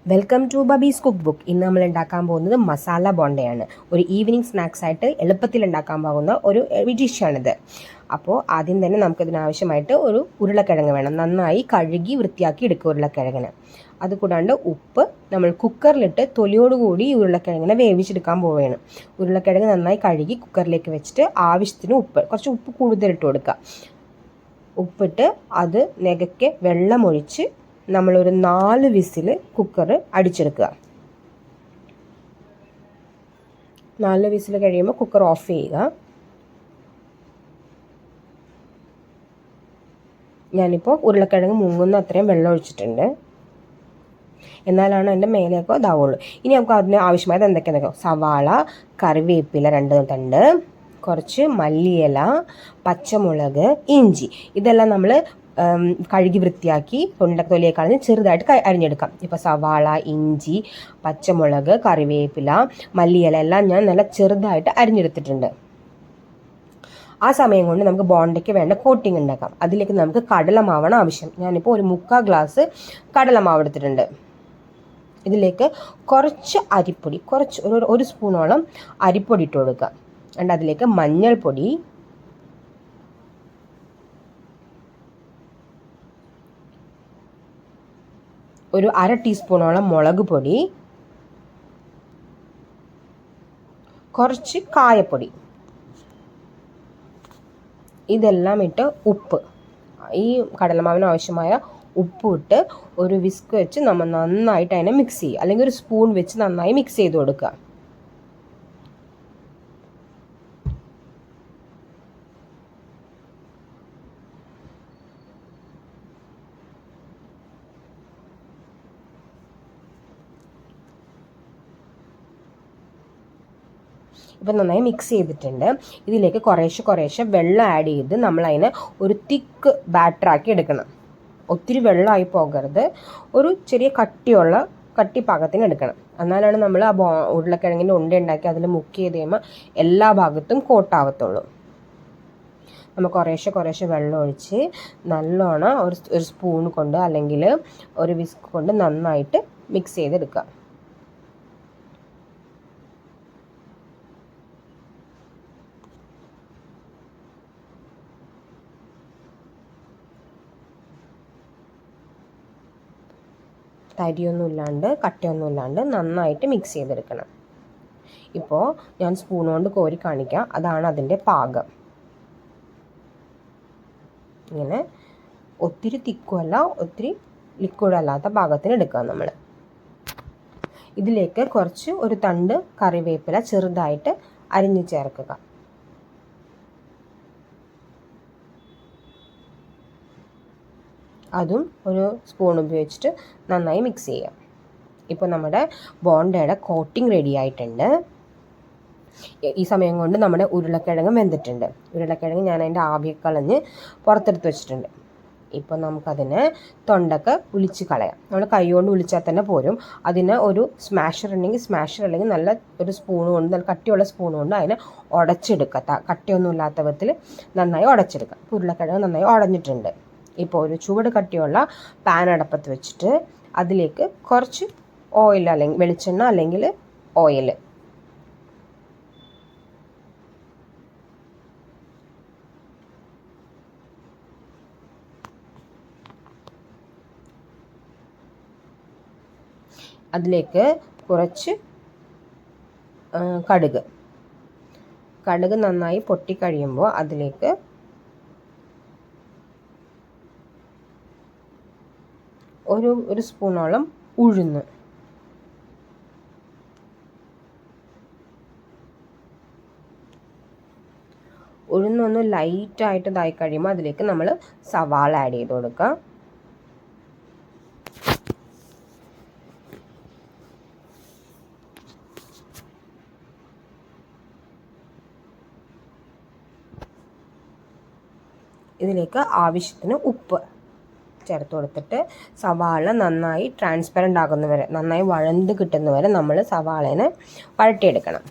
Welcome to Babi's cook book. ഇന്ന് നമ്മൾ ഉണ്ടാക്കാൻ പോകുന്നത് മസാല ബോണ്ടയാണ്. ഒരു ഈവനിങ് സ്നാക്സ് ആയിട്ട് എളുപ്പത്തിൽ ഉണ്ടാക്കാൻ പോകുന്ന ഒരു ഡിഷാണിത്. അപ്പോൾ ആദ്യം തന്നെ നമുക്കിതിനാവശ്യമായിട്ട് ഒരു ഉരുളക്കിഴങ്ങ് വേണം. നന്നായി കഴുകി വൃത്തിയാക്കി എടുക്കുക ഉരുളക്കിഴങ്ങിന്. അതുകൂടാണ്ട് ഉപ്പ് നമ്മൾ കുക്കറിലിട്ട് തൊലിയോടുകൂടി ഈ ഉരുളക്കിഴങ്ങിനെ വേവിച്ചെടുക്കാൻ പോവുകയാണ്. ഉരുളക്കിഴങ്ങ് നന്നായി കഴുകി കുക്കറിലേക്ക് വെച്ചിട്ട് ആവശ്യത്തിന് കുറച്ച് ഉപ്പ് കൂടുതലിട്ട് കൊടുക്കുക. ഉപ്പിട്ട് അത് നെകക്കെ വെള്ളമൊഴിച്ച് നമ്മളൊരു 4 വിസിൽ കുക്കർ അടിച്ചെടുക്കുക. 4 വിസിൽ കഴിയുമ്പോൾ കുക്കർ ഓഫ് ചെയ്യുക. ഞാനിപ്പോൾ ഉരുളക്കിഴങ്ങ് മുങ്ങുന്ന അത്രയും വെള്ളം ഒഴിച്ചിട്ടുണ്ട്. എന്നാലാണ് അതിൻ്റെ മേലെയൊക്കെ ഇതാവുള്ളൂ. ഇനി നമുക്ക് അതിന് ആവശ്യമായത് എന്തൊക്കെയാണെന്നോ, സവാള, കറിവേപ്പില 2 തണ്ട്, കുറച്ച് മല്ലിയില, പച്ചമുളക്, ഇഞ്ചി. ഇതെല്ലാം നമ്മൾ കഴുകി വൃത്തിയാക്കി തൊലിയെ കളഞ്ഞ് ചെറുതായിട്ട് അരിഞ്ഞെടുക്കാം. ഇപ്പോൾ സവാള, ഇഞ്ചി, പച്ചമുളക്, കറിവേപ്പില, മല്ലിയില എല്ലാം ഞാൻ നല്ല ചെറുതായിട്ട് അരിഞ്ഞെടുത്തിട്ടുണ്ട്. ആ സമയം കൊണ്ട് നമുക്ക് ബോണ്ടയ്ക്ക് വേണ്ട കോട്ടിങ് ഉണ്ടാക്കാം. അതിലേക്ക് നമുക്ക് കടലമാവാണ് ആവശ്യം. ഞാനിപ്പോൾ ഒരു 3/4 ഗ്ലാസ് കടലമാവ് എടുത്തിട്ടുണ്ട്. ഇതിലേക്ക് കുറച്ച് അരിപ്പൊടി, ഒരു സ്പൂണോളം അരിപ്പൊടി ഇട്ട് കൊടുക്കുക. and അതിലേക്ക് മഞ്ഞൾപ്പൊടി, ഒരു 1/2 ടീസ്പൂണോളം മുളക് പൊടി, കുറച്ച് കായപ്പൊടി, ഇതെല്ലാം ഇട്ട് ഉപ്പ്, ഈ കടലമാവിന് ആവശ്യമായ ഉപ്പ് ഇട്ട് ഒരു വിസ്ക് വെച്ച് നമ്മൾ നന്നായിട്ട് അതിനെ മിക്സ് ചെയ്യുക. അല്ലെങ്കിൽ ഒരു സ്പൂൺ വെച്ച് നന്നായി മിക്സ് ചെയ്ത് കൊടുക്കുക. ഇപ്പം നന്നായി മിക്സ് ചെയ്തിട്ടുണ്ട്. ഇതിലേക്ക് കുറേശ്ശെ വെള്ളം ആഡ് ചെയ്ത് നമ്മളതിനെ ഒരു തിക്ക് ബാറ്ററാക്കി എടുക്കണം. ഒത്തിരി വെള്ളമായി പോകരുത്, ഒരു ചെറിയ കട്ടി പാകത്തിന് എടുക്കണം. എന്നാലാണ് നമ്മൾ ആ ഉരുളക്കിഴങ്ങിൻ്റെ ഉണ്ട ഉണ്ടാക്കി അതിൽ മുക്കി ചെയ്ത് കഴിയുമ്പോൾ എല്ലാ ഭാഗത്തും കോട്ടാവത്തുള്ളൂ. നമ്മൾ കുറേശ്ശെ വെള്ളം ഒഴിച്ച് നല്ലോണം ഒരു സ്പൂൺ കൊണ്ട് അല്ലെങ്കിൽ ഒരു വിസ്ക് കൊണ്ട് നന്നായിട്ട് മിക്സ് ചെയ്തെടുക്കുക. തരിയൊന്നുമില്ലാണ്ട് കട്ടയൊന്നുമില്ലാണ്ട് നന്നായിട്ട് മിക്സ് ചെയ്തെടുക്കണം. ഇപ്പോൾ ഞാൻ സ്പൂൺ കൊണ്ട് കോരി കാണിക്കാം. അതാണ് അതിൻ്റെ പാകം. ഇങ്ങനെ ഒത്തിരി തിക്കുമല്ല ഒത്തിരി ലിക്വിഡ് അല്ലാത്ത പാകത്തിന് എടുക്കുക നമ്മൾ. ഇതിലേക്ക് ഒരു തണ്ട് കറിവേപ്പില ചെറുതായിട്ട് അരിഞ്ഞ് ചേർക്കുക. അതും ഒരു സ്പൂൺ ഉപയോഗിച്ചിട്ട് നന്നായി മിക്സ് ചെയ്യാം. ഇപ്പോൾ നമ്മുടെ ബോണ്ടയുടെ കോട്ടിംഗ് റെഡി ആയിട്ടുണ്ട്. ഈ സമയം കൊണ്ട് നമ്മുടെ ഉരുളക്കിഴങ്ങ് വെന്തിട്ടുണ്ട്. ഉരുളക്കിഴങ്ങ് ഞാൻ അതിൻ്റെ ആവിയൊക്കെ കളഞ്ഞ് പുറത്തെടുത്ത് വെച്ചിട്ടുണ്ട്. ഇപ്പോൾ നമുക്കതിനെ തൊണ്ടൊക്കെ ഉളിച്ച് കളയാം. നമ്മൾ കൈ കൊണ്ട് ഉളിച്ചാൽ തന്നെ പോരും. അതിന് ഒരു സ്മാഷർ അല്ലെങ്കിൽ നല്ല ഒരു സ്പൂൺ കൊണ്ട്, നല്ല കട്ടിയുള്ള സ്പൂൺ കൊണ്ട് അതിനെ ഉടച്ചെടുക്കുക. കട്ടിയൊന്നും ഇല്ലാത്ത വിധത്തിൽ നന്നായി ഉടച്ചെടുക്കുക. ഉരുളക്കിഴങ്ങ് നന്നായി ഉടഞ്ഞിട്ടുണ്ട്. ഇപ്പോൾ ഒരു ചുവട് കട്ടിയുള്ള പാൻ അടപ്പത്ത് വെച്ചിട്ട് അതിലേക്ക് കുറച്ച് ഓയിൽ, അല്ലെങ്കിൽ വെളിച്ചെണ്ണ അല്ലെങ്കിൽ ഓയിൽ, അതിലേക്ക് കുറച്ച് കടുക് നന്നായി പൊട്ടിക്കഴിയുമ്പോൾ അതിലേക്ക് ഒരു സ്പൂണോളം ഉഴുന്ന്, ഉഴുന്നൊന്ന് ലൈറ്റായിട്ട് ഇതായി കഴിയുമ്പോൾ അതിലേക്ക് നമ്മൾ സവാള ആഡ് ചെയ്ത് കൊടുക്കുക. ഇതിലേക്ക് ആവശ്യത്തിന് ഉപ്പ് ചേർത്ത് കൊടുത്തിട്ട് സവാള നന്നായി ട്രാൻസ്പെറൻ്റ് ആകുന്നവരെ, നന്നായി വഴണ്ട് കിട്ടുന്നവരെ നമ്മൾ സവാളേനെ വഴട്ടിയെടുക്കണം.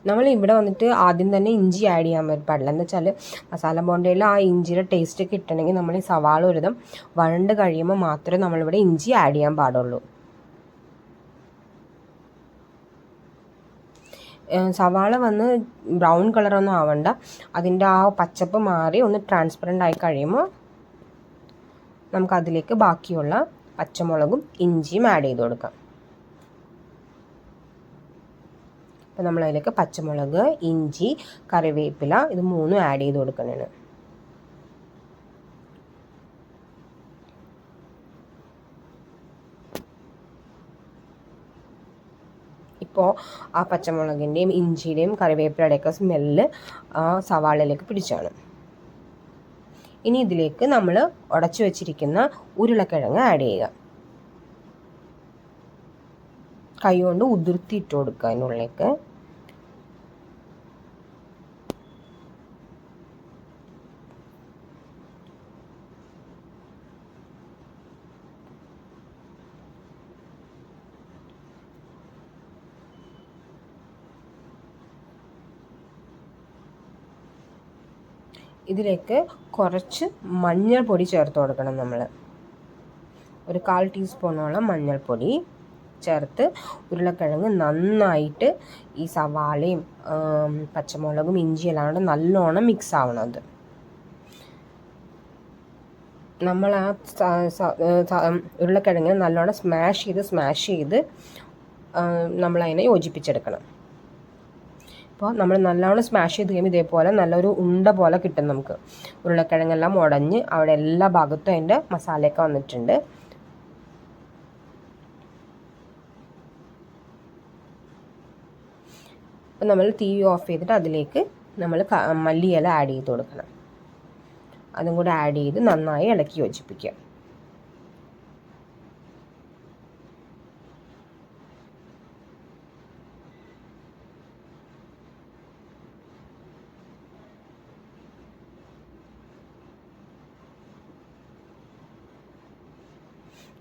നമ്മൾ ഇവിടെ വന്നിട്ട് ആദ്യം തന്നെ ഇഞ്ചി ആഡ് ചെയ്യാൻ പാടില്ല. എന്താ വെച്ചാൽ മസാല ബോണ്ടയിൽ ആ ഇഞ്ചിയുടെ ടേസ്റ്റ് കിട്ടണമെങ്കിൽ നമ്മൾ ഈ സവാള ഒരുവിധം വഴണ്ട് കഴിയുമ്പോൾ മാത്രമേ നമ്മളിവിടെ ഇഞ്ചി ആഡ് ചെയ്യാൻ പാടുള്ളൂ. സവാള വന്ന് ബ്രൗൺ കളറൊന്നും ആവണ്ട, അതിൻ്റെ ആ പച്ചപ്പ് മാറി ഒന്ന് ട്രാൻസ്പെറൻ്റ് ആയി കഴിയുമ്പോൾ നമുക്കതിലേക്ക് ബാക്കിയുള്ള പച്ചമുളകും ഇഞ്ചിയും ആഡ് ചെയ്ത് കൊടുക്കാം. അപ്പോൾ നമ്മളതിലേക്ക് പച്ചമുളക്, ഇഞ്ചി, കറിവേപ്പില ഇത് മൂന്നും ആഡ് ചെയ്ത് കൊടുക്കുന്നതാണ്. ഇപ്പോൾ ആ പച്ചമുളകിൻ്റെയും ഇഞ്ചിയുടെയും കറിവേപ്പിലയുടെയൊക്കെ സ്മെല്ല് ആ സവാളയിലേക്ക് പിടിച്ചാണ്. ഇനി ഇതിലേക്ക് നമ്മൾ ഉടച്ചു വെച്ചിരിക്കുന്ന ഉരുളക്കിഴങ്ങ് ആഡ് ചെയ്യുക. കൈ കൊണ്ട് ഉതിർത്തിയിട്ട് കൊടുക്കുക അതിനുള്ളിലേക്ക്. ഇതിലേക്ക് കുറച്ച് മഞ്ഞൾപ്പൊടി ചേർത്ത് കൊടുക്കണം. നമ്മൾ ഒരു 1/4 ടീസ്പൂണോളം മഞ്ഞൾപ്പൊടി ചേർത്ത് ഉരുളക്കിഴങ്ങ് നന്നായിട്ട് ഈ സവാളയും പച്ചമുളകും ഇഞ്ചിയെല്ലാം കൂടെ നല്ലോണം മിക്സ് ആവണം. അത് നമ്മൾ ആ ഉരുളക്കിഴങ്ങിനെ നല്ലോണം സ്മാഷ് ചെയ്ത് നമ്മളതിനെ യോജിപ്പിച്ചെടുക്കണം. അപ്പോൾ നമ്മൾ നല്ലോണം സ്മാഷ് ചെയ്ത് കഴിയുമ്പോൾ ഇതേപോലെ നല്ലൊരു ഉണ്ട പോലെ കിട്ടും നമുക്ക്. ഉരുളക്കിഴങ്ങെല്ലാം ഉടഞ്ഞ് അവിടെ എല്ലാ ഭാഗത്തും അതിൻ്റെ മസാലയൊക്കെ വന്നിട്ടുണ്ട്. അപ്പോൾ നമ്മൾ തീ ഓഫ് ചെയ്തിട്ട് അതിലേക്ക് നമ്മൾ മല്ലിയില ആഡ് ചെയ്ത് കൊടുക്കണം. അതും കൂടെ ആഡ് ചെയ്ത് നന്നായി ഇളക്കി യോജിപ്പിക്കുക.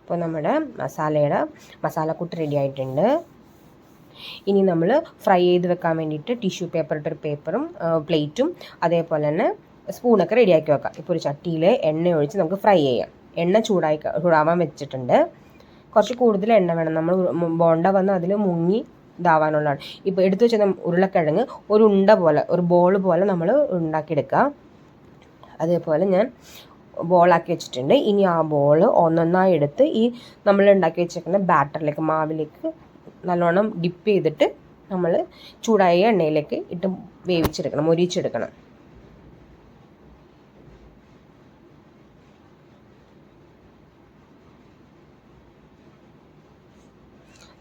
അപ്പോൾ നമ്മുടെ മസാലക്കൂട്ട് റെഡി ആയിട്ടുണ്ട്. ഇനി നമ്മൾ ഫ്രൈ ചെയ്ത് വെക്കാൻ വേണ്ടിയിട്ട് ടിഷ്യൂ പേപ്പർ ഇട്ടൊരു പേപ്പറും പ്ലേറ്റും അതേപോലെ തന്നെ സ്പൂണൊക്കെ റെഡിയാക്കി വെക്കാം. ഇപ്പോൾ ഒരു ചട്ടിയിൽ എണ്ണ ഒഴിച്ച് നമുക്ക് ഫ്രൈ ചെയ്യാം. എണ്ണ ചൂടാവാൻ വെച്ചിട്ടുണ്ട്. കുറച്ച് കൂടുതൽ എണ്ണ വേണം. നമ്മൾ ബോണ്ട വന്ന് അതിൽ മുങ്ങി ഇതാവാനുള്ളതാണ്. ഇപ്പോൾ എടുത്തു വെച്ച ഉരുളക്കിഴങ്ങ് ഒരു ഉണ്ട പോലെ ഒരു ബോൾ പോലെ നമ്മൾ ഉണ്ടാക്കിയെടുക്കുക. അതേപോലെ ഞാൻ ബോളാക്കി വെച്ചിട്ടുണ്ട്. ഇനി ആ ബോൾ ഒന്നൊന്നായി എടുത്ത് ഈ നമ്മൾ ഉണ്ടാക്കി വെച്ചേക്കുന്ന ബാറ്ററിലേക്ക് മാവിലേക്ക് നല്ലോണം ഡിപ്പ് ചെയ്തിട്ട് നമ്മൾ ചൂടായ എണ്ണയിലേക്ക് ഇട്ട് വേവിച്ചെടുക്കണം, മൊരിച്ചെടുക്കണം.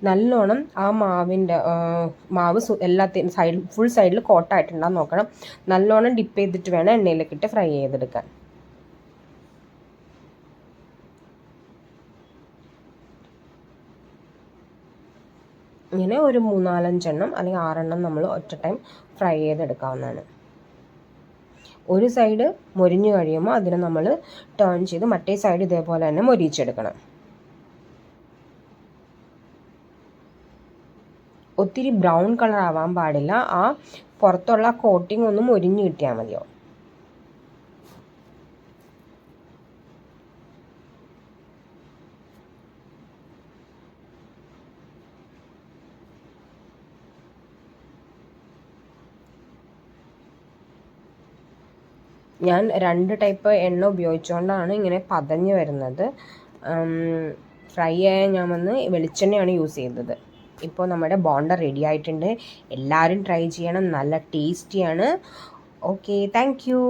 നല്ലോണം ആ മാവ് എല്ലാത്തിനും ഫുൾ സൈഡിൽ കോട്ടായിട്ടുണ്ടാകും നോക്കണം. നല്ലോണം ഡിപ്പ് ചെയ്തിട്ട് വേണം എണ്ണയിലേക്ക് ഇട്ട് ഫ്രൈ ചെയ്തെടുക്കാൻ. ഇങ്ങനെ ഒരു 3-4 എണ്ണം അല്ലെങ്കിൽ 6 എണ്ണം നമ്മൾ ഒറ്റ ടൈം ഫ്രൈ ചെയ്തെടുക്കാവുന്നതാണ്. ഒരു സൈഡ് മൊരിഞ്ഞു കഴിയുമ്പോൾ അതിനെ നമ്മൾ ടേൺ ചെയ്ത് മറ്റേ സൈഡ് ഇതേപോലെ തന്നെ മൊരിച്ചെടുക്കണം. ഒത്തിരി ബ്രൗൺ കളർ ആവാൻ പാടില്ല. ആ പുറത്തുള്ള കോട്ടിംഗ് ഒന്ന് മൊരിഞ്ഞ് കിട്ടിയാൽ മതിയോ. ഞാൻ 2 ടൈപ്പ് എണ്ണ ഉപയോഗിച്ചുകൊണ്ടാണ് ഇങ്ങനെ പതഞ്ഞ് വരുന്നത്. ഫ്രൈ ചെയ്യാൻ ഞാൻ വെളിച്ചെണ്ണയാണ് യൂസ് ചെയ്തത്. ഇപ്പോൾ നമ്മുടെ ബോണ്ട റെഡി ആയിട്ടുണ്ട്. എല്ലാവരും ട്രൈ ചെയ്യണം. നല്ല ടേസ്റ്റിയാണ്. Okay, thank you.